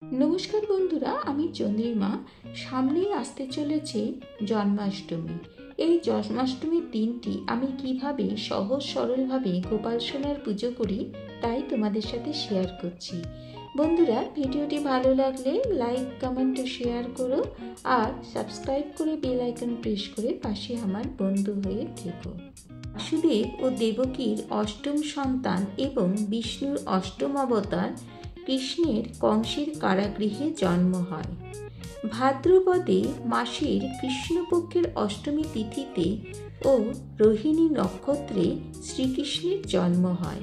নমস্কার বন্ধুরা, আমি চন্দ্রিমা। সামনেই আসতে চলেছে জন্মাষ্টমী। এই জন্মাষ্টমীর দিনটি আমি কিভাবে সহজ সরলভাবে গোপাল সোনার পুজো করি তাই তোমাদের সাথে শেয়ার করছি। বন্ধুরা, ভিডিওটি ভালো লাগলে লাইক, কমেন্ট ও শেয়ার করো, আর সাবস্ক্রাইব করে বেল আইকন প্রেস করে পাশে আমার বন্ধু হয়ে থেকো। বাসুদেব ও দেবকীর অষ্টম সন্তান এবং বিষ্ণুর অষ্টম অবতার কৃষ্ণের কংসের কারাগৃহে জন্ম হয়। ভাদ্রপদে মাসের কৃষ্ণপক্ষের অষ্টমী তিথিতে ও রোহিণী নক্ষত্রে শ্রীকৃষ্ণের জন্ম হয়।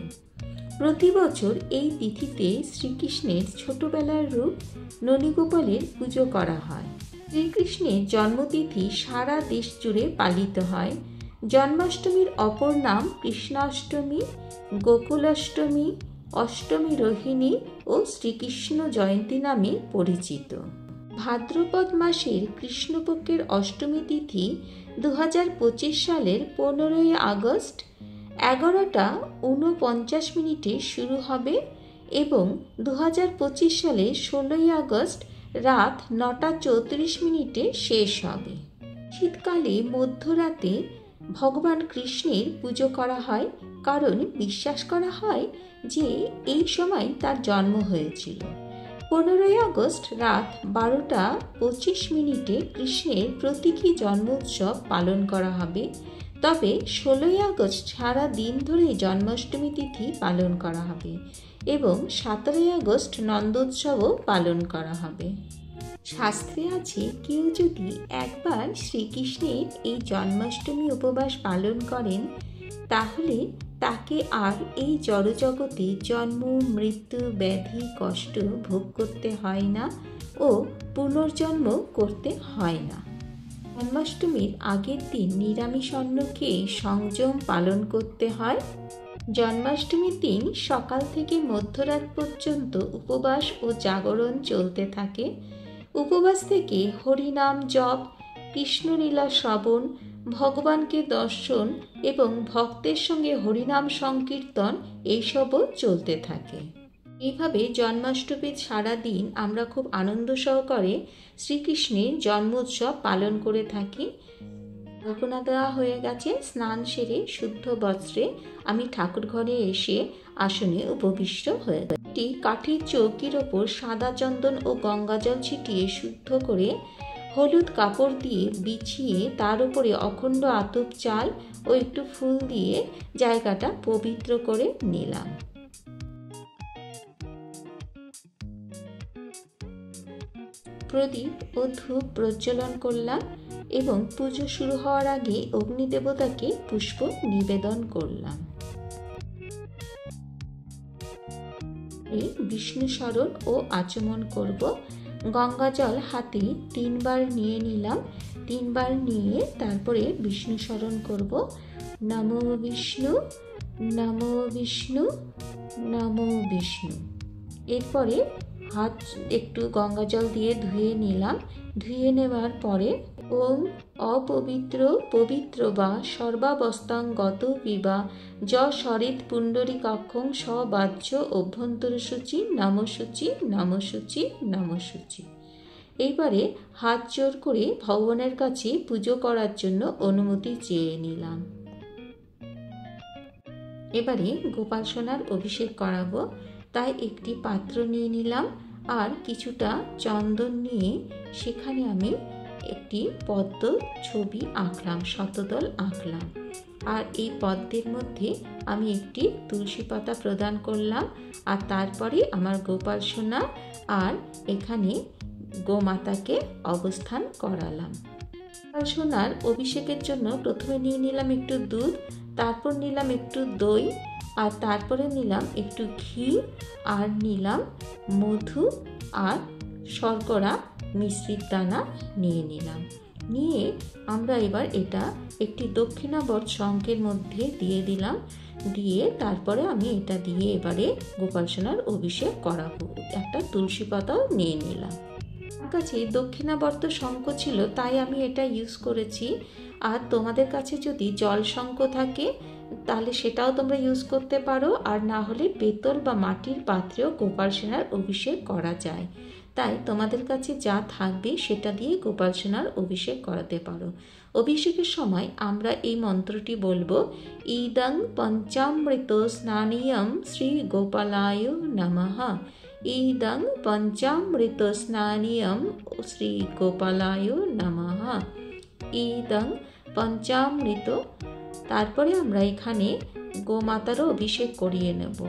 প্রতি বছর এই তিথিতে শ্রীকৃষ্ণের ছোটবেলার রূপ ননীগোপালের পুজো করা হয়। শ্রীকৃষ্ণের জন্মতিথি সারা দেশ জুড়ে পালিত হয়। জন্মাষ্টমীর অপর নাম কৃষ্ণাষ্টমী, গোকুলাষ্টমী, অষ্টমী রোহিণী ও শ্রীকৃষ্ণ জয়ন্তী নামে পরিচিত। ভাদ্রপদ মাসের কৃষ্ণপক্ষের অষ্টমী তিথি 2025 সালের 15ই আগস্ট 11:49 শুরু হবে এবং 2025 সালে 16ই আগস্ট রাত 9:34 শেষ হবে। শীতকালে মধ্যরাতে ভগবান কৃষ্ণের পুজো করা হয়, কারণ বিশ্বাস করা হয় যে এই সময় তার জন্ম হয়েছিল। 15ই আগস্ট রাত 12:25 কৃষ্ণের প্রতীকী জন্ম উৎসব পালন করা হবে। তবে 16ই আগস্ট সারা দিন ধরে জন্মাষ্টমী তিথি পালন করা হবে এবং 17ই আগস্ট নন্দোৎসবও পালন করা হবে। শাস্ত্রে আছে, কেউ যদি একবার শ্রীকৃষ্ণের এই জন্মাষ্টমী উপবাস পালন করেন তাহলে তাকে আর এই জড়জগতে জন্ম, মৃত্যু, ব্যাধি, কষ্ট ভোগ করতে হয় না ও পুনর্জন্ম করতে হয় না। জন্মাষ্টমীর আগের দিন নিরামিষ অন্ন খেয়ে সংযম পালন করতে হয়। জন্মাষ্টমীর দিন সকাল থেকে মধ্যরাত পর্যন্ত উপবাস ও জাগরণ চলতে থাকে। উপবাস থেকে হরিনাম জপ, কৃষ্ণলীলা শ্রবণ, ভগবানকে দর্শন এবং ভক্তের সঙ্গে হরিনাম সংকীর্তন এইসবও চলতে থাকে। এইভাবে জন্মাষ্টমীর সারা দিন আমরা খুব আনন্দ সহকারে শ্রীকৃষ্ণের জন্মোৎসব পালন করে থাকি। আলপনা দেওয়া হয়ে গেছে। স্নান সেরে শুদ্ধ বস্ত্রে আমি ঠাকুর ঘরে এসে আসনে উপবিষ্ট হয়ে গেছি। একটি কাঠের চৌকির ওপর সাদা চন্দন ও গঙ্গাজল ছিটিয়ে শুদ্ধ করে হলুদ কাপড় দিয়ে বিছিয়ে তার উপরে অখণ্ড আতপ চাল ও একটু ফুল দিয়ে জায়গাটা পবিত্র করে নিলাম। প্রদীপ ও ধূপ প্রজ্বলন করলাম এবং পুজো শুরু হওয়ার আগে অগ্নিদেবতাকে পুষ্প নিবেদন করলাম। বিষ্ণু স্মরণ ও আচমন করব। গঙ্গাজল হাতে 3 বার নিয়ে নিলাম। 3 বার নিয়ে তারপরে বিষ্ণু স্মরণ করব। নমো বিষ্ণু, নমো বিষ্ণু, নমো বিষ্ণু। এরপরে হাত একটু গঙ্গাজল দিয়ে ধুয়ে নিলাম। ধুয়ে নেওয়ার পরে ওম অপবিত্র পবিত্র বা সর্বাবস্থাঙ্গত বিবা য সরিত পুণ্ডরীকাক্ষং সবাহ্য অভ্যন্তর সূচি নমসূচি নমসূচি নমসূচি। এইবারে হাত জোর করে ভগবানের কাছে পুজো করার জন্য অনুমতি চেয়ে নিলাম। এবারে গোপাল সোনার অভিষেক করাবো, তাই একটি পাত্র নিয়ে নিলাম আর কিছুটা চন্দন নিয়ে সেখানে আমি একটি পদ্ম ছবি আঁকলাম, শতদল আঁকলাম। আর এই পদ্মের মধ্যে আমি একটি তুলসী পাতা প্রদান করলাম। আর তারপরে আমার গোপাল সোনা আর এখানে গোমাতাকে অবস্থান করালাম। গোপাল সোনার অভিষেকের জন্য প্রথমে নিয়ে নিলাম একটু দুধ, তারপর নিলাম একটু দই, আর তারপরে নিলাম একটু ঘি, আর নিলাম মধু আর শর্করা মিশ্রিত দানা নিয়ে নিলাম। নিয়ে আমরা এবার এটা একটি দক্ষিণাবর্ত শঙ্খের মধ্যে দিয়ে দিলাম। দিয়ে তারপরে আমি এটা দিয়ে এবারে গোপাল সোনার অভিষেক করাবো। একটা তুলসী পাতাও নিয়ে নিলাম। আমার কাছে দক্ষিণাবর্ত শঙ্খ ছিল তাই আমি এটা ইউজ করেছি। আর তোমাদের কাছে যদি জল শঙ্খ থাকে তাহলে সেটাও তোমরা ইউজ করতে পারো, আর না হলে পেতল বা মাটির পাত্রেও গোপাল সোনার অভিষেক করা যায়। তাই তোমাদের কাছে যা থাকবে সেটা দিয়ে গোপাল সোনার অভিষেক করাতে পারো। অভিষেকের সময় আমরা এই মন্ত্রটি বলবো, ইদং পঞ্চামৃত স্নানীয়ম শ্রী গোপালায় নমঃ। ইদং পঞ্চামৃত স্নানীয়ম শ্রী গোপালায় নমঃ। ইদং পঞ্চামৃত। তারপরে আমরা এখানে গোমাতারও অভিষেক করিয়ে নেব।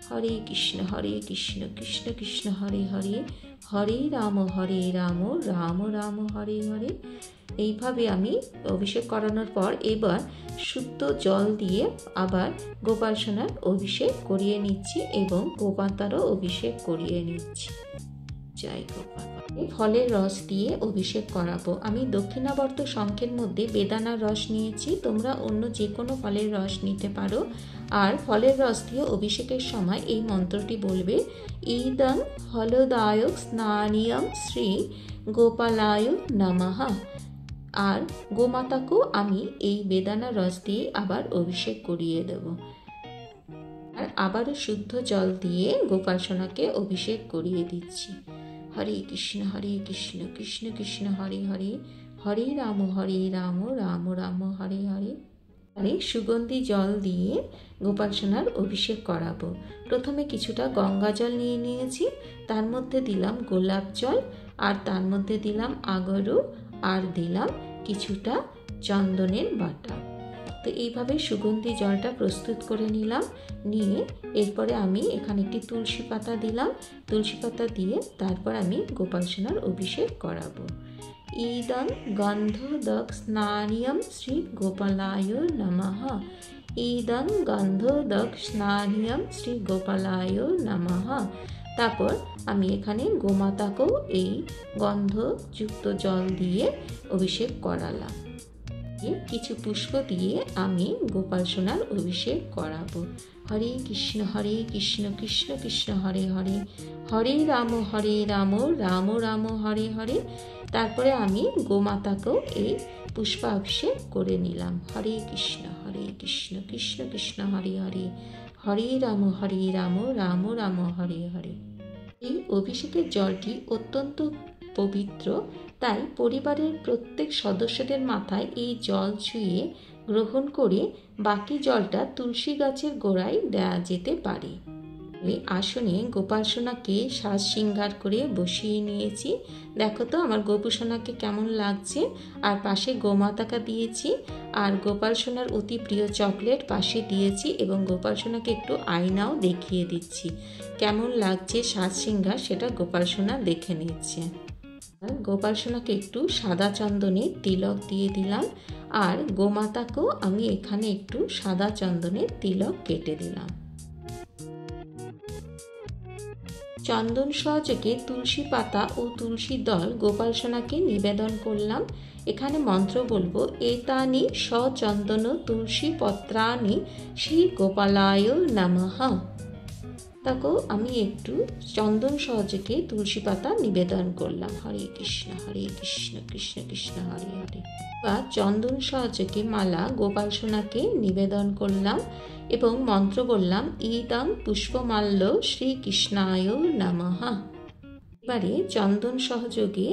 হরে কৃষ্ণ কৃষ্ণ কৃষ্ণ হরে হরে, হরে রাম রাম রাম হরে হরে। এইভাবে আমি অভিষেক করানোর পর এবার শুদ্ধ জল দিয়ে আবার গোপাল সোনার অভিষেক করিয়ে নিচ্ছি এবং গোমাতারও অভিষেক করিয়ে নিচ্ছি। জয় গোপাল। ফলের রস দিয়ে অভিষেক করাবো। আমি দক্ষিণাবর্ত শঙ্খের মধ্যে বেদানার রস নিয়েছি, তোমরা অন্য যে কোনো ফলের রস নিতে পারো। আর ফলের রস দিয়ে অভিষেকের সময় এই মন্ত্রটি বলবে, ইদং হলদায়ক স্নানীয়ম শ্রী গোপালায় নমঃ। আর গোমাতাকেও আমি এই বেদানা রস দিয়ে আবার অভিষেক করিয়ে দেব। আর আবারও শুদ্ধ জল দিয়ে গোপাল সোনাকে অভিষেক করিয়ে দিচ্ছি। হরে কৃষ্ণ কৃষ্ণ কৃষ্ণ হরে হরে, হরে রাম রাম রাম হরে হরে। আরে সুগন্ধি জল দিয়ে গোপাল সোনার অভিষেক করাবো। প্রথমে কিছুটা গঙ্গা জল নিয়ে নিয়েছি, তার মধ্যে দিলাম গোলাপ জল, আর তার মধ্যে দিলাম আগরু, আর দিলাম কিছুটা চন্দনের বাটা। তো এইভাবে সুগন্ধি জলটা প্রস্তুত করে নিলাম। নিয়ে এরপরে আমি এখানে একটি তুলসী পাতা দিলাম। তুলসী পাতা দিয়ে তারপর আমি গোপাল সোনার অভিষেক করাবো। ইদং গন্ধোদক স্নানীয়ম শ্রী গোপালায় নমঃ। ইদং গন্ধোদক স্নানীয়ম শ্রী গোপালায় নমঃ। তারপর আমি এখানে গোমাতাকেও এই গন্ধযুক্ত জল দিয়ে অভিষেক করালাম। কিছু পুষ্প দিয়ে আমি গোপাল সোনার অভিষেক করাবো। হরে কৃষ্ণ কৃষ্ণ কৃষ্ণ হরে হরে, হরে রাম রাম রাম হরে হরে। তারপরে আমি গোমাতাকেও এই পুষ্পাভিষেক করে নিলাম। হরে কৃষ্ণ কৃষ্ণ কৃষ্ণ হরে হরে, হরে রাম রাম রাম হরে হরে। এই অভিষেকের জলটি অত্যন্ত পবিত্র, তাই পরিবারের প্রত্যেক সদস্যদের মাথায় এই জল ছুঁয়ে গ্রহণ করে বাকি জলটা তুলসী গাছের গোড়ায় দেওয়া যেতে পারে। এই আসনে গোপাল সোনাকে সাজ শৃঙ্গার করে বসিয়ে নিয়েছি। দেখো তো আমার গোপু সোনাকে কেমন লাগছে। আর পাশে গোমাতাকা দিয়েছি, আর গোপাল সোনার অতি প্রিয় চকলেট পাশে দিয়েছি, এবং গোপাল সোনাকে একটু আয়নাও দেখিয়ে দিচ্ছি। কেমন লাগছে সাজ শৃঙ্গার সেটা গোপাল সোনা দেখে নিচ্ছে। গোপাল সোনাকে একটু সাদা চন্দনের তিলক দিয়ে দিলাম, আর গোমাতাকেও আমি এখানে একটু সাদা চন্দনের তিলক কেটে দিলাম। চন্দন সহযোগে তুলসী পাতা ও তুলসী দল গোপাল সোনাকে নিবেদন করলাম। এখানে মন্ত্র বলবো, এতানি সচন্দন তুলসী পত্রানি শ্রী গোপালায় নমঃ। তাকেও আমি একটু চন্দন সহযোগে তুলসী পাতা নিবেদন করলাম। হরে কৃষ্ণ কৃষ্ণ কৃষ্ণ হরে হরে। বা চন্দন সহযোগে মালা গোপাল সোনাকে নিবেদন করলাম এবং মন্ত্র বললাম, ইদং পুষ্পমাল্য শ্রীকৃষ্ণায় নমঃ। এবারে চন্দন সহযোগে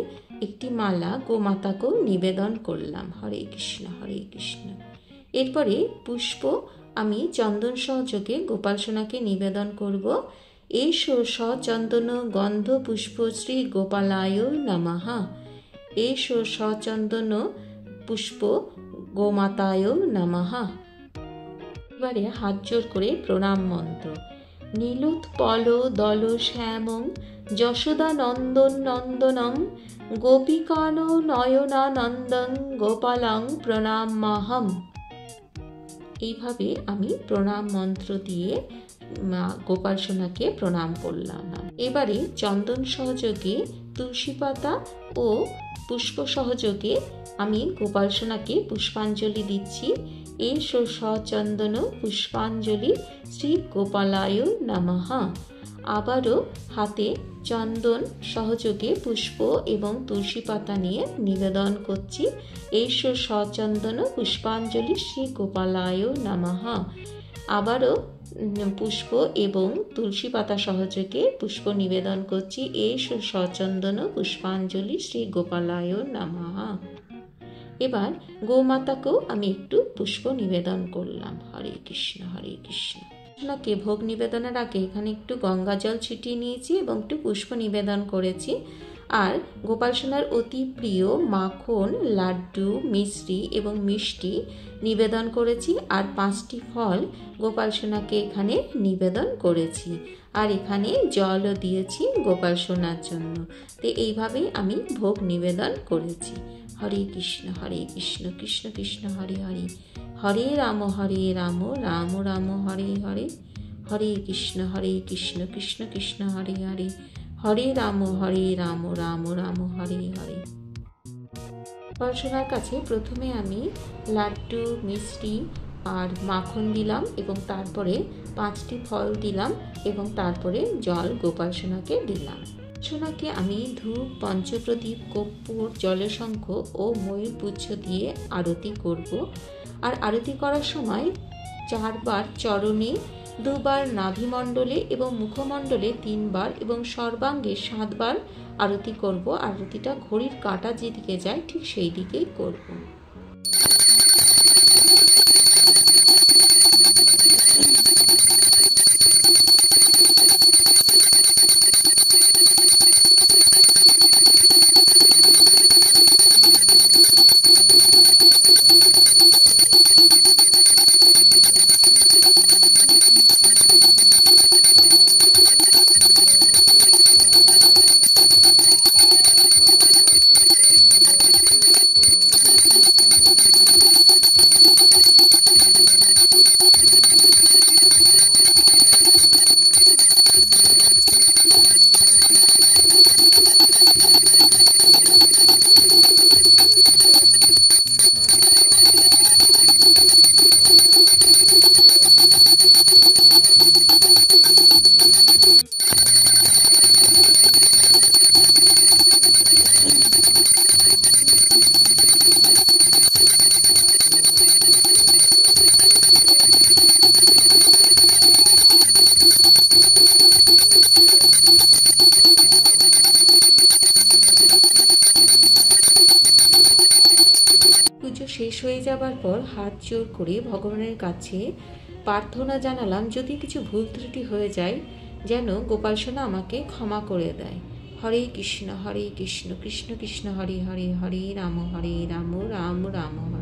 একটি মালা গোমাতাকেও নিবেদন করলাম। হরে কৃষ্ণ কৃষ্ণ। এরপরে পুষ্প আমি চন্দন সহযোগে গোপাল সোনাকে নিবেদন করব। এসো সচন্দন গন্ধ পুষ্প শ্রী গোপালায় নমঃ। এসো সচন্দন পুষ্প গোমাতায় নমঃ। এবারে হাত জোর করে প্রণাম মন্ত্র। নীলোৎপল দল শ্যামং যশোদা নন্দন নন্দনম গোপীকান নয়নানন্দং গোপালং প্রণামাহম। এইভাবে আমি প্রণাম মন্ত্র দিয়ে গোপাল সোনাকে প্রণাম করলাম। এবারে চন্দন সহযোগে তুলসী পাতা ও পুষ্প সহযোগে আমি গোপাল সোনাকে পুষ্পাঞ্জলি দিচ্ছি। এসো সচন্দন পুষ্পাঞ্জলি শ্রী গোপালায় নমঃ। আবারও হাতে চন্দন সহযোগে পুষ্প এবং তুলসী পাতা নিয়ে নিবেদন করছি। এসো সচন্দন পুষ্পাঞ্জলি শ্রী গোপালায় নমঃ। আবারও পুষ্প এবং তুলসী পাতা সহযোগে পুষ্প নিবেদন করছি। এই সচন্দন পুষ্পাঞ্জলি শ্রী গোপালায় নমঃ। এবার গোমাতাকেও আমি একটু পুষ্প নিবেদন করলাম। হরে কৃষ্ণ হরে কৃষ্ণ। কৃষ্ণকে ভোগ নিবেদনের আগে এখানে একটু গঙ্গা জল ছিটিয়ে নিয়েছি এবং একটু পুষ্প নিবেদন করেছি। আর গোপাল সোনার অতি প্রিয় মাখন, লাড্ডু, মিশ্রি এবং মিষ্টি নিবেদন করেছি। আর 5টি ফল গোপাল সোনাকে এখানে নিবেদন করেছি। আর এখানে জলও দিয়েছি গোপাল সোনার জন্য। তো এইভাবেই আমি ভোগ নিবেদন করেছি। হরে কৃষ্ণ কৃষ্ণ কৃষ্ণ হরে হরে, হরে রাম রাম রাম হরে হরে, হরে কৃষ্ণ কৃষ্ণ কৃষ্ণ হরে হরে, হরে রাম রাম রাম হরে হরে। গোপাল সোনার কাছে প্রথমে আমি লাড্ডু, মিষ্টি আর মাখন দিলাম এবং তারপরে 5টি ফল দিলাম এবং তারপরে জল গোপাল সোনাকে দিলাম। সোনাকে আমি ধূপ, পঞ্চপ্রদীপ, কর্পূর, জলশঙ্খ ও ময়ূরপুচ্ছ দিয়ে আরতি করব। আর আরতি করার সময় 4 বার চরণে, 2 বার নাভিমণ্ডলে এবং মুখমণ্ডলে 3 বার এবং সর্বাঙ্গে 7 বার আরতি করব। আরতিটা ঘড়ির কাঁটা যেদিকে যায় ঠিক সেই দিকেই করব। পুজো শেষ হয়ে যাবার পর হাত জোর করে ভগবানের কাছে প্রার্থনা জানালাম, যদি কিছু ভুল ত্রুটি হয়ে যায় যেন গোপাল সোনা আমাকে ক্ষমা করে দেয়। হরে কৃষ্ণ কৃষ্ণ কৃষ্ণ হরে হরে, হরে রাম রাম রাম হরে।